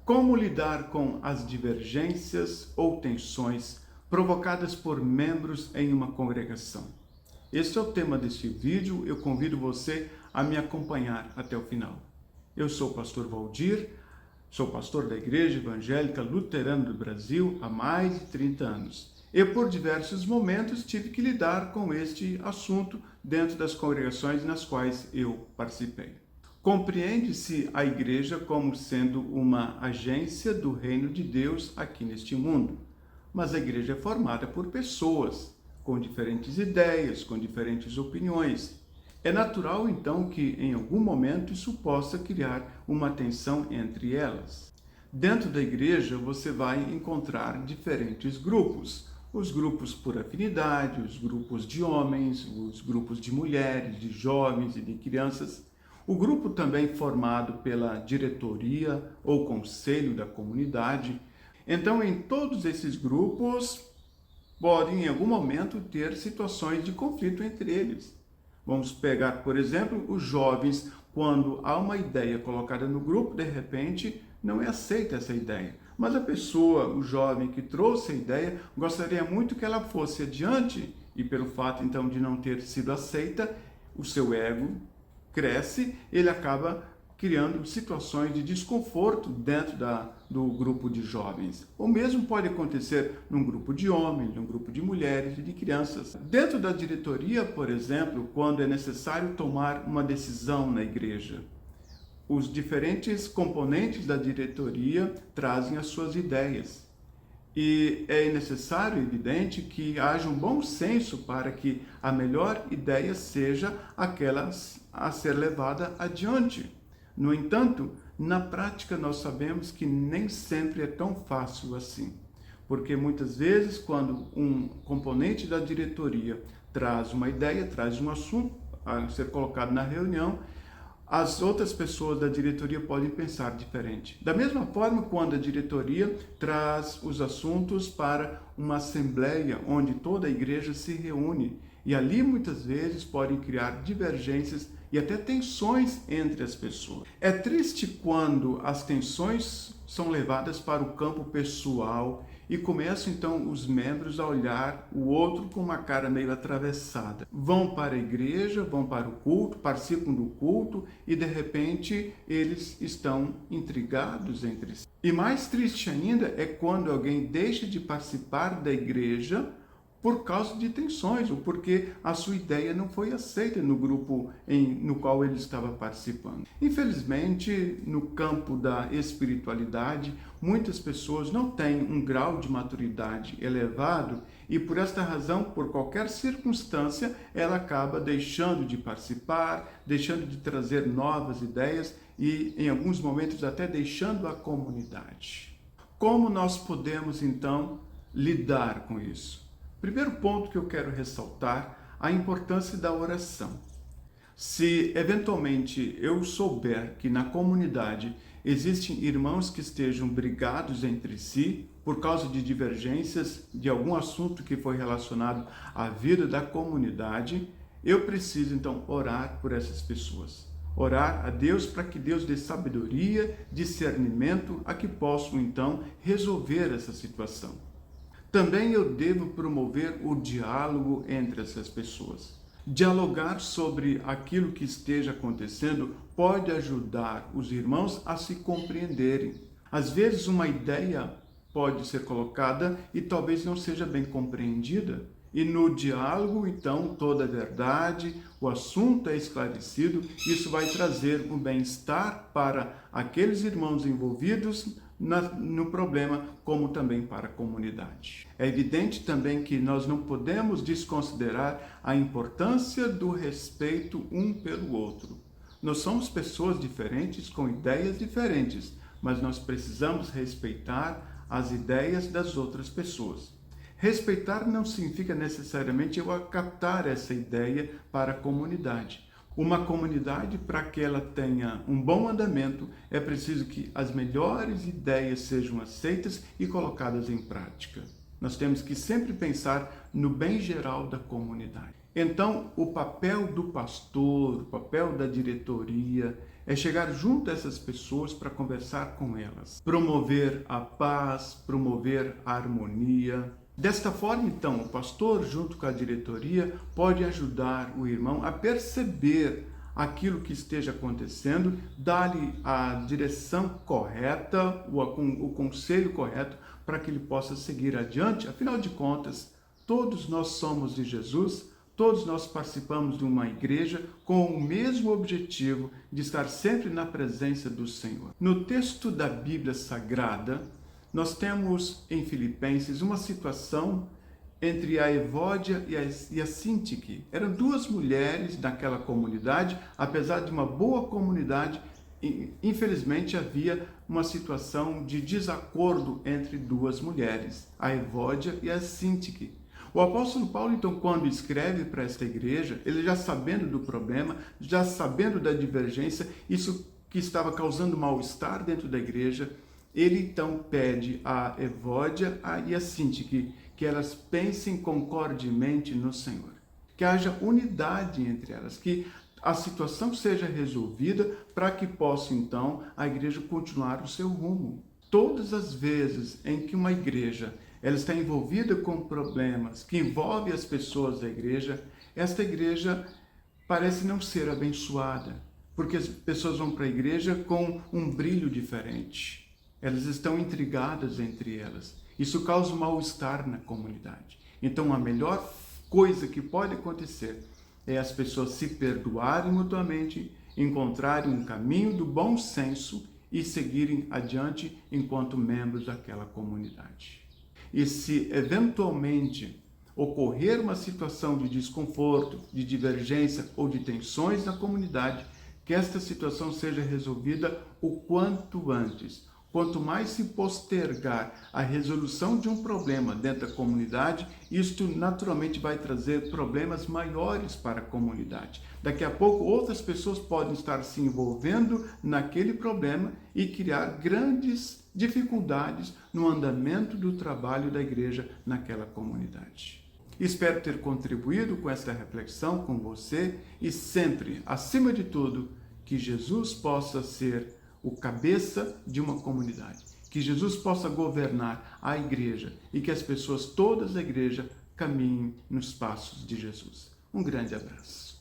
Como lidar com as divergências ou tensões provocadas por membros em uma congregação? Esse é o tema deste vídeo. Eu convido você a me acompanhar até o final. Eu sou o pastor Valdir, sou pastor da Igreja Evangélica Luterana do Brasil há mais de 30 anos. E por diversos momentos tive que lidar com este assunto dentro das congregações nas quais eu participei. Compreende-se a igreja como sendo uma agência do reino de Deus aqui neste mundo. Mas a igreja é formada por pessoas com diferentes ideias, com diferentes opiniões. É natural, então, que em algum momento isso possa criar uma tensão entre elas. Dentro da igreja você vai encontrar diferentes grupos. Os grupos por afinidade, os grupos de homens, os grupos de mulheres, de jovens e de crianças. O grupo também formado pela diretoria ou conselho da comunidade. Então, em todos esses grupos, podem em algum momento ter situações de conflito entre eles. Vamos pegar, por exemplo, os jovens, quando há uma ideia colocada no grupo, de repente não é aceita essa ideia. Mas a pessoa, o jovem que trouxe a ideia, gostaria muito que ela fosse adiante, e pelo fato então de não ter sido aceita, o seu ego cresce, ele acaba criando situações de desconforto dentro do grupo de jovens. O mesmo pode acontecer num grupo de homens, num grupo de mulheres e de crianças. Dentro da diretoria, por exemplo, quando é necessário tomar uma decisão na igreja, os diferentes componentes da diretoria trazem as suas ideias. E é necessário, evidente, que haja um bom senso para que a melhor ideia seja aquela a ser levada adiante. No entanto, na prática nós sabemos que nem sempre é tão fácil assim, porque muitas vezes quando um componente da diretoria traz uma ideia, traz um assunto a ser colocado na reunião, as outras pessoas da diretoria podem pensar diferente. Da mesma forma, quando a diretoria traz os assuntos para uma assembleia onde toda a igreja se reúne, e ali muitas vezes podem criar divergências e até tensões entre as pessoas. É triste quando as tensões são levadas para o campo pessoal e começam então os membros a olhar o outro com uma cara meio atravessada. Vão para a igreja, vão para o culto, participam do culto e de repente eles estão intrigados entre si. E mais triste ainda é quando alguém deixa de participar da igreja por causa de tensões, ou porque a sua ideia não foi aceita no grupo no qual ele estava participando. Infelizmente, no campo da espiritualidade, muitas pessoas não têm um grau de maturidade elevado e, por esta razão, por qualquer circunstância, ela acaba deixando de participar, deixando de trazer novas ideias e, em alguns momentos, até deixando a comunidade. Como nós podemos, então, lidar com isso? Primeiro ponto que eu quero ressaltar, a importância da oração. Se eventualmente eu souber que na comunidade existem irmãos que estejam brigados entre si por causa de divergências de algum assunto que foi relacionado à vida da comunidade, eu preciso então orar por essas pessoas. Orar a Deus para que Deus dê sabedoria, discernimento a que possam então resolver essa situação. Também eu devo promover o diálogo entre essas pessoas. Dialogar sobre aquilo que esteja acontecendo pode ajudar os irmãos a se compreenderem. Às vezes uma ideia pode ser colocada e talvez não seja bem compreendida. E no diálogo, então, toda a verdade, o assunto é esclarecido, isso vai trazer um bem-estar para aqueles irmãos envolvidos no problema, como também para a comunidade. É evidente também que nós não podemos desconsiderar a importância do respeito um pelo outro. Nós somos pessoas diferentes, com ideias diferentes, mas nós precisamos respeitar as ideias das outras pessoas. Respeitar não significa necessariamente eu acatar essa ideia para a comunidade. Uma comunidade, para que ela tenha um bom andamento, é preciso que as melhores ideias sejam aceitas e colocadas em prática. Nós temos que sempre pensar no bem geral da comunidade. Então, o papel do pastor, o papel da diretoria é chegar junto a essas pessoas para conversar com elas, promover a paz, promover a harmonia. Desta forma, então, o pastor, junto com a diretoria, pode ajudar o irmão a perceber aquilo que esteja acontecendo, dar-lhe a direção correta, o conselho correto, para que ele possa seguir adiante. Afinal de contas, todos nós somos de Jesus, todos nós participamos de uma igreja com o mesmo objetivo de estar sempre na presença do Senhor. No texto da Bíblia Sagrada, nós temos em Filipenses uma situação entre a Evódia e a Sintique. Eram duas mulheres daquela comunidade, apesar de uma boa comunidade, infelizmente havia uma situação de desacordo entre duas mulheres, a Evódia e a Sintique. O apóstolo Paulo, então, quando escreve para esta igreja, ele já sabendo do problema, já sabendo da divergência, isso que estava causando mal-estar dentro da igreja, ele então pede a Evódia e a Sintique que elas pensem concordemente no Senhor, que haja unidade entre elas, que a situação seja resolvida para que possa então a igreja continuar o seu rumo. Todas as vezes em que uma igreja ela está envolvida com problemas que envolvem as pessoas da igreja, esta igreja parece não ser abençoada, porque as pessoas vão para a igreja com um brilho diferente. Elas estão intrigadas entre elas. Isso causa um mal-estar na comunidade. Então, a melhor coisa que pode acontecer é as pessoas se perdoarem mutuamente, encontrarem um caminho do bom senso e seguirem adiante enquanto membros daquela comunidade. E se eventualmente ocorrer uma situação de desconforto, de divergência ou de tensões na comunidade, que esta situação seja resolvida o quanto antes. Quanto mais se postergar a resolução de um problema dentro da comunidade, isto naturalmente vai trazer problemas maiores para a comunidade. Daqui a pouco, outras pessoas podem estar se envolvendo naquele problema e criar grandes dificuldades no andamento do trabalho da igreja naquela comunidade. Espero ter contribuído com esta reflexão com você e sempre, acima de tudo, que Jesus possa ser o cabeça de uma comunidade, que Jesus possa governar a igreja e que as pessoas todas da igreja caminhem nos passos de Jesus. Um grande abraço.